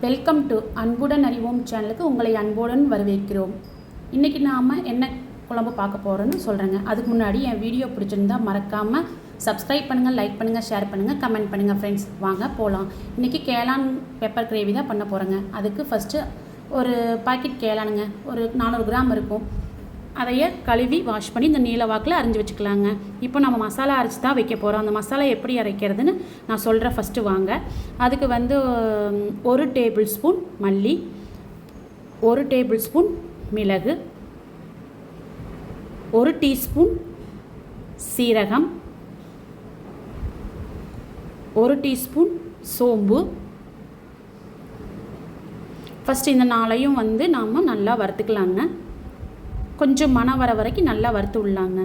Welcome to அன்புடன் அறிவோம் சேனலுக்கு உங்களை அன்புடன் வரவேற்கிறோம். இன்றைக்கி நாம் என்ன குழம்பு பார்க்க போகிறோன்னு சொல்கிறேங்க. அதுக்கு முன்னாடி என் வீடியோ பிடிச்சிருந்தா மறக்காமல் சப்ஸ்கிரைப் பண்ணுங்கள், லைக் பண்ணுங்கள், ஷேர் பண்ணுங்கள், கமெண்ட் பண்ணுங்கள் ஃப்ரெண்ட்ஸ். வாங்க போகலாம். இன்றைக்கி கேளான் பெப்பர் கிரேவி தான் பண்ண போகிறேங்க. அதுக்கு ஃபஸ்ட்டு ஒரு பாக்கெட் கேளானுங்க, ஒரு 400 கிராம் இருக்கும். அதையே கழுவி வாஷ் பண்ணி இந்த நீல வாக்கில் அரைஞ்சி வச்சுக்கலாங்க. இப்போ நம்ம மசாலா அரைச்சி தான் வைக்க போகிறோம். அந்த மசாலா எப்படி அரைக்கிறதுன்னு நான் சொல்கிறேன். ஃபஸ்ட்டு வாங்க. அதுக்கு வந்து 1 டேபிள் ஸ்பூன் மல்லி, 1 டேபிள் ஸ்பூன் மிளகு, 1 டீஸ்பூன் சீரகம், 1 டீஸ்பூன் சோம்பு. ஃபஸ்ட்டு இந்த 4ஐயும் வந்து நாம் நல்லா வறுத்துக்கலாங்க. கொஞ்சம் மணம் வர வரைக்கும் நல்லா வறுத்து விடலாங்க.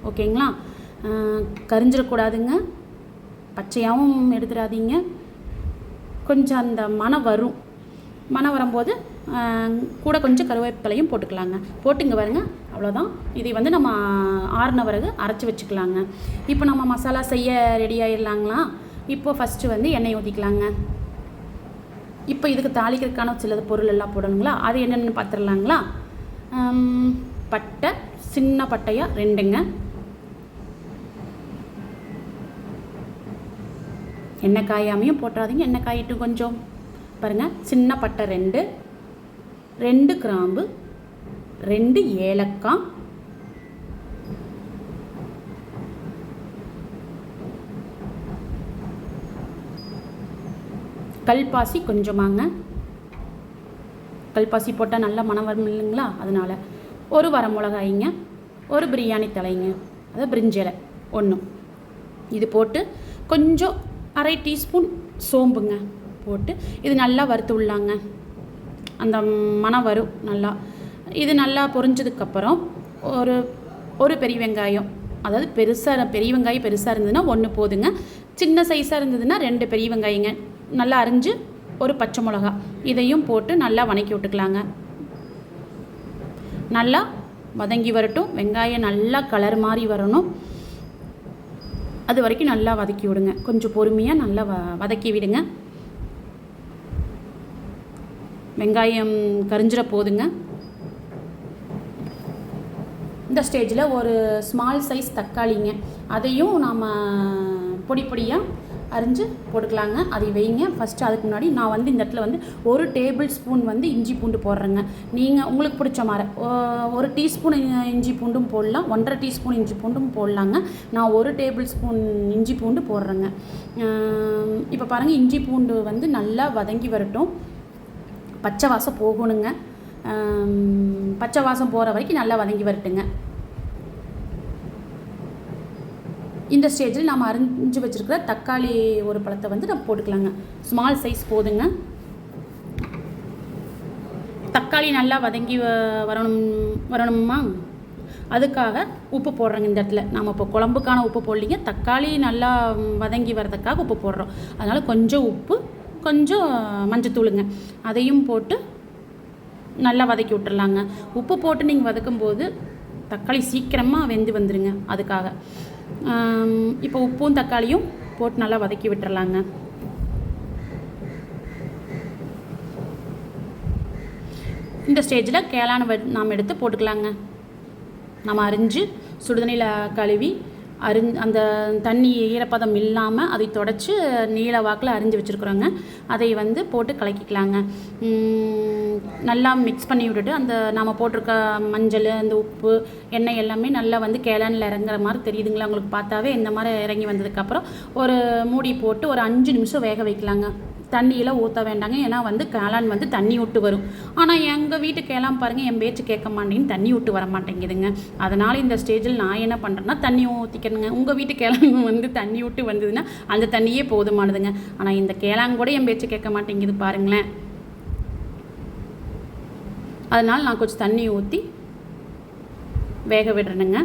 ஓகேங்களா? கரிஞ்சிடக்கூடாதுங்க, பச்சையாகவும் எடுத்துடாதீங்க. கொஞ்சம் அந்த மணம் வரும். மணம் வரும்போது கூட கொஞ்சம் கருவேப்பிலையும் போட்டுக்கலாங்க. போட்டுங்க பாருங்க, அவ்வளோதான். இதை வந்து நம்ம ஆறின பிறகு அரைச்சி வச்சுக்கலாங்க. இப்போ நம்ம மசாலா செய்ய ரெடி ஆகிடலாங்களா? இப்போ ஃபஸ்ட்டு வந்து எண்ணெய் ஊற்றிக்கலாங்க. இப்போ இதுக்கு தாளிக்கிறதுக்கான சில பொருள் எல்லாம் போடணுங்களா? அது என்னென்னு பார்த்துடலாங்களா? பட்டை, சின்ன பட்டையாக 2ங்க. எண்ணெய் காயாமையும் போட்டுறாதீங்க, எண்ணெய் காயிட்டு கொஞ்சம் பாருங்கள். சின்ன பட்டை 2 கிராம்பு, 2 ஏலக்காய், கல்பாசி கொஞ்சமாங்க. கல்பாசி போட்டால் நல்லா மணம் வரும் இல்லைங்களா? அதனால் 1 வரமிளகாய்ங்க, 1 பிரியாணி தலைங்க, அதாவது பிரிஞ்சலை 1. இது போட்டு கொஞ்சம் 1/2 டீஸ்பூன் சோம்புங்க போட்டு இது நல்லா வறுத்து விடலாங்க. அந்த மணம் வரும் நல்லா. இது நல்லா பொரிஞ்சதுக்கப்புறம் ஒரு பெரிய வெங்காயம், அதாவது பெரிய வெங்காயம் பெருசாக இருந்ததுன்னா 1 போதுங்க. சின்ன சைஸாக இருந்ததுன்னா 2 பெரிய வெங்காயங்க நல்லா அரிஞ்சு, 1 பச்சை மிளகா, இதையும் போட்டு நல்லா வதக்கி விட்டுக்கலாங்க. நல்லா வதங்கி வரட்டும். வெங்காயம் நல்லா கலர் மாதிரி வரணும். அது வரைக்கும் நல்லா வதக்கி விடுங்க. கொஞ்சம் பொறுமையாக நல்லா வதக்கி விடுங்க. வெங்காயம் கரிஞ்சிட போதுங்க. இந்த ஸ்டேஜில் ஒரு ஸ்மால் சைஸ் தக்காளிங்க, அதையும் நாம் பொடி பொடியாக அரிஞ்சு போட்டுக்கலாங்க. அதை வைங்க. ஃபஸ்ட்டு அதுக்கு முன்னாடி நான் வந்து இந்த இடத்துல வந்து 1 டேபிள் ஸ்பூன் வந்து இஞ்சி பூண்டு போடுறேங்க. நீங்கள் உங்களுக்கு பிடிச்ச மாதிரி 1 டீஸ்பூன் இஞ்சி பூண்டும் போடலாம், 1.5 டீஸ்பூன் இஞ்சி பூண்டும் போடலாங்க. நான் 1 டேபிள் ஸ்பூன் இஞ்சி பூண்டு போடுறேங்க. இப்போ பாருங்கள், இஞ்சி பூண்டு வந்து நல்லா வதங்கி வரட்டும். பச்சை வாசம் போகணுங்க. பச்சை வாசம் போகிற வரைக்கும் நல்லா வதங்கி வரட்டுங்க. இந்த ஸ்டேஜில் நம்ம அரிஞ்சு வச்சுருக்கிற தக்காளி ஒரு பழத்தை வந்து நம்ம போட்டுக்கலாங்க. ஸ்மால் சைஸ் போதுங்க. தக்காளி நல்லா வதங்கி வரணுமா? அதுக்காக உப்பு போடுறோங்க. இந்த இடத்துல நம்ம இப்போ குழம்புக்கான உப்பு போடலிங்க, தக்காளி நல்லா வதங்கி வரதுக்காக உப்பு போடுறோம். அதனால் கொஞ்சம் உப்பு, கொஞ்சம் மஞ்சத்தூளுங்க, அதையும் போட்டு நல்லா வதக்கி விட்டுறலாங்க. உப்பு போட்டு நீங்கள் வதக்கும்போது தக்காளி சீக்கிரமாக வெந்து வந்துடுங்க. அதுக்காக இப்போ உப்பும் தக்காளியும் போட்டு நல்லா வதக்கி விட்டுறலாங்க. இந்த ஸ்டேஜில் கேளான நாம் எடுத்து போட்டுக்கலாங்க. நம்ம அரிஞ்சு சுடுதண்ணியில் கழுவி அந்த தண்ணி ஈரப்பதம் இல்லாமல் அதை தொடச்சி நீல வாக்கில் அரிஞ்சு வச்சுருக்குறோங்க. அதை வந்து போட்டு கலக்கிக்கலாங்க. நல்லா மிக்ஸ் பண்ணி விட்டுட்டு அந்த நாம் போட்டிருக்க மஞ்சள், அந்த உப்பு, எண்ணெய் எல்லாமே நல்லா வந்து கேளானில் இறங்குற மாதிரி தெரியுதுங்களா? உங்களுக்கு பார்த்தாவே இந்த மாதிரி இறங்கி வந்ததுக்கப்புறம் ஒரு மூடி போட்டு ஒரு 5 நிமிஷம் வேக வைக்கலாங்க. தண்ணியில் ஊற்ற வேண்டாங்க, ஏன்னா வந்து கேளான் வந்து தண்ணி விட்டு வரும். ஆனால் எங்கள் வீட்டு கேளான் பாருங்கள், என் பேச்சு கேட்க மாட்டேங்குது, தண்ணி விட்டு வர மாட்டேங்குதுங்க. அதனால் இந்த ஸ்டேஜில் நான் என்ன பண்ணுறேன்னா தண்ணி ஊற்றிக்கணுங்க. உங்கள் வீட்டு கேளான் வந்து தண்ணி விட்டு வந்ததுன்னா அந்த தண்ணியே போதுமானதுங்க. ஆனால் இந்த கேளான் கூட என் பேச்சு கேட்க மாட்டேங்குது பாருங்களேன். அதனால் நான் கொஞ்சம் தண்ணி ஊற்றி வேக விடுறேனுங்க.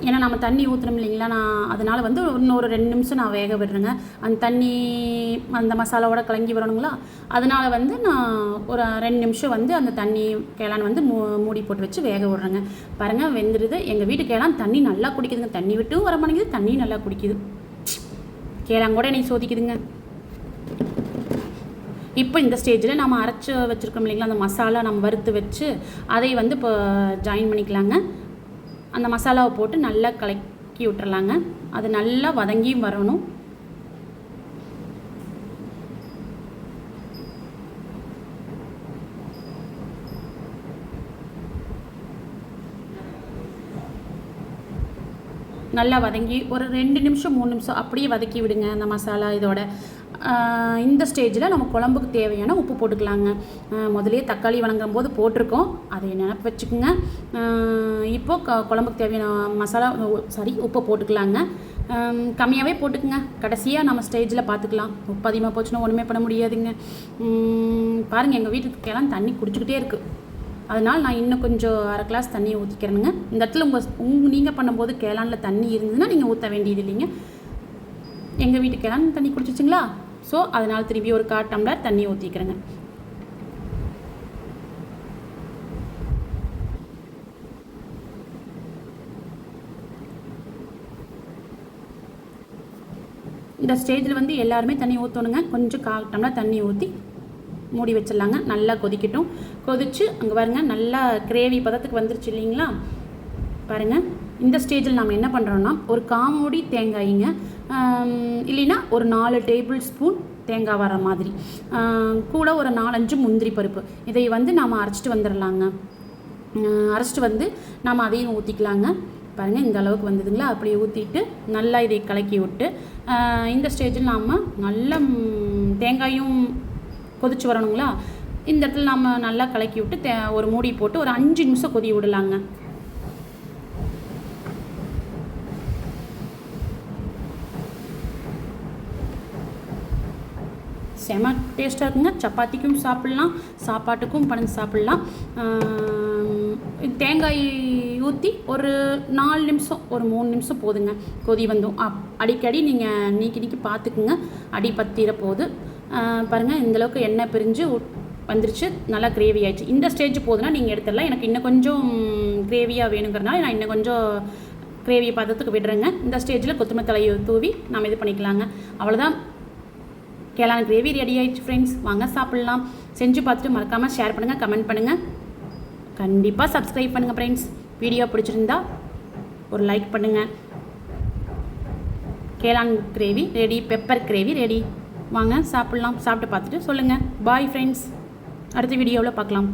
ஏன்னா நம்ம தண்ணி ஊற்றணும் இல்லைங்களா, நான் அதனால் வந்து இன்னொரு 2 நிமிஷம் நான் வேக விடுறேங்க. அந்த தண்ணி அந்த மசாலாவோட கலங்கி வரணுங்களா, அதனால் வந்து நான் ஒரு 2 நிமிஷம் வந்து அந்த தண்ணி கேளான் வந்து மூடி போட்டு வச்சு வேக விட்றேங்க. பாருங்கள் வெந்துடுது. எங்கள் வீட்டு கேளான் தண்ணி நல்லா குடிக்குதுங்க. தண்ணி விட்டும் வர மாட்டேங்குது, தண்ணி நல்லா குடிக்குது. கேளான் கூட எனக்கு சோதிக்குதுங்க. இப்போ இந்த ஸ்டேஜில் நம்ம அரைச்சி வச்சுருக்கோம் இல்லைங்களா, அந்த மசாலா நம்ம வறுத்து வச்சு அதை வந்து இப்போ ஜாயின் பண்ணிக்கலாங்க. அந்த மசாலாவை போட்டு நல்லா கலக்கி விட்டுறலாங்க. அது நல்லா வதங்கியும் வரணும். நல்லா வதங்கி ஒரு 2 நிமிஷம் 3 நிமிஷம் அப்படியே வதக்கி விடுங்க அந்த மசாலா இதோட. இந்த ஸ்டேஜில் நம்ம குழம்புக்கு தேவையான உப்பு போட்டுக்கலாங்க. முதலே தக்காளி வணங்கும் போது போட்டிருக்கோம், அதை நினப்பு வச்சுக்கோங்க. இப்போது குழம்புக்கு தேவையான மசாலா உப்பை போட்டுக்கலாங்க. கம்மியாகவே போட்டுக்குங்க. கடைசியாக நம்ம ஸ்டேஜில் பார்த்துக்கலாம். உப்பு அதிகமாக போச்சுன்னா ஒன்றுமே பண்ண முடியாதுங்க. பாருங்கள் எங்கள் வீட்டுக்கெல்லாம் தண்ணி குடிச்சிக்கிட்டே இருக்குது. அதனால் நான் இன்னும் கொஞ்சம் அரை கிளாஸ் தண்ணியை ஊற்றிக்கிறேனுங்க. இந்த இடத்துல நீங்கள் பண்ணும்போது கேளானில் தண்ணி இருந்ததுன்னா நீங்கள் ஊற்ற வேண்டியது இல்லைங்க. எங்கள் வீட்டு கேளான் தண்ணி குடிச்சிச்சுங்களா, ஸோ அதனால் திரும்பி ஒரு 1/4 டம்ளர் தண்ணி ஊற்றிக்கிறேங்க. இந்த ஸ்டேஜில் வந்து எல்லாருமே தண்ணி ஊற்றணுங்க. கொஞ்சம் 1/4 டம்ளர் தண்ணி ஊற்றி மூடி வச்சிடலாங்க. நல்லா கொதிக்கட்டும். கொதித்து அங்கே பாருங்கள் நல்லா கிரேவி பதத்துக்கு வந்துருச்சு இல்லைங்களா. பாருங்கள் இந்த ஸ்டேஜில் நம்ம என்ன பண்ணுறோன்னா ஒரு 1/4 மூடி தேங்காய்ங்க, இல்லைன்னா ஒரு 4 டேபிள் ஸ்பூன் தேங்காய் வர மாதிரி, கூட ஒரு 4-5 முந்திரி பருப்பு, இதை வந்து நாம் அரைச்சிட்டு வந்துடலாங்க. அரைச்சிட்டு வந்து நாம் அதையும் ஊற்றிக்கலாங்க. பாருங்கள் இந்த அளவுக்கு வந்ததுங்களா. அப்படியே ஊற்றிட்டு நல்லா இதை கலக்கி விட்டு இந்த ஸ்டேஜில் நாம் நல்லா தேங்காயும் கொதிச்சு வரணுங்களா. இந்த இடத்துல நம்ம நல்லா கலக்கி விட்டு ஒரு மூடி போட்டு ஒரு 5 நிமிஷம் கொதி விடலாங்க. செம டேஸ்ட்டாக இருக்குங்க. சப்பாத்திக்கும் சாப்பிட்லாம், சாப்பாட்டுக்கும் பணஞ்சு சாப்பிட்லாம். தேங்காய் ஊற்றி ஒரு 4 நிமிஷம் ஒரு 3 நிமிஷம் போதுங்க. கொதி வந்தும் அடிக்கடி நீங்கள் நீக்கி பார்த்துக்குங்க, அடி பத்திர போது. பாருங்கள் இந்தளவுக்கு எண்ணெய் பிரிஞ்சு வந்துருச்சு, நல்லா கிரேவி ஆயிடுச்சு. இந்த ஸ்டேஜ் போதுன்னா நீங்கள் எடுத்துடலாம். எனக்கு இன்னும் கொஞ்சம் கிரேவியாக வேணுங்கிறதுனால நான் இன்னும் கொஞ்சம் கிரேவி பதத்துக்கு விடுறேங்க. இந்த ஸ்டேஜில் கொத்தமல்லி தலையை தூவி நம்ம இது பண்ணிக்கலாங்க. அவ்வளோதான், கேளான் கிரேவி ரெடி ஆகிடுச்சு ஃப்ரெண்ட்ஸ். வாங்க சாப்பிட்லாம். செஞ்சு பார்த்துட்டு மறக்காமல் ஷேர் பண்ணுங்கள், கமெண்ட் பண்ணுங்கள், கண்டிப்பாக சப்ஸ்கிரைப் பண்ணுங்கள் ஃப்ரெண்ட்ஸ். வீடியோ பிடிச்சிருந்தா ஒரு லைக் பண்ணுங்கள். கேளான் gravy ready, pepper gravy ready. வாங்க சாப்பிட்லாம். சாப்பிட்டு பார்த்துட்டு சொல்லுங்கள். பாய் ஃப்ரெண்ட்ஸ், அடுத்த வீடியோவில் பார்க்கலாம்.